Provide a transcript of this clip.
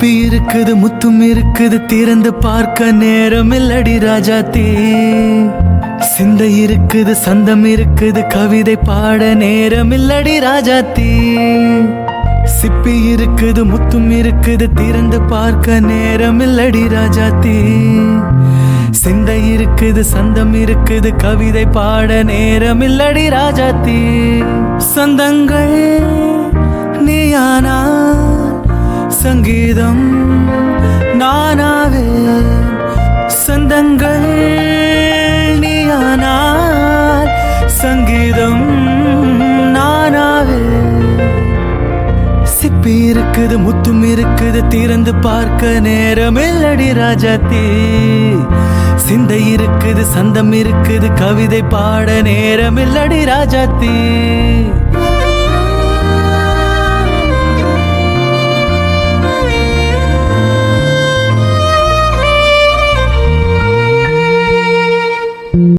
சிப்பி இருக்குது முத்தும் இருக்குது திறந்து பார்க்க நேரம் இல்லடி ராஜாத்தி சிந்தை இருக்குது சந்தம் இருக்குது கவிதை பாட நேரம் இல்லடி ராஜாத்தி சிப்பி இருக்குது முத்தும் இருக்குது திறந்து பார்க்க நேரம் இல்லடி ராஜாத்தி சிந்தை இருக்குது சந்தம் இருக்குது கவிதை பாட நேரம் இல்லடி ராஜாத்தி சந்தங்கள் நீயானா சங்கீதம் நானாவே சந்தங்கள் நீயானால் சங்கீதம் நானாவே சிப்பி இருக்குது முத்தும் இருக்குது திறந்து பார்க்க நேரம் இல்லடி ராஜாத்தி சிந்தை இருக்குது சந்தம் இருக்குது கவிதை பாட நேரம் இல்லடி ராஜாத்தி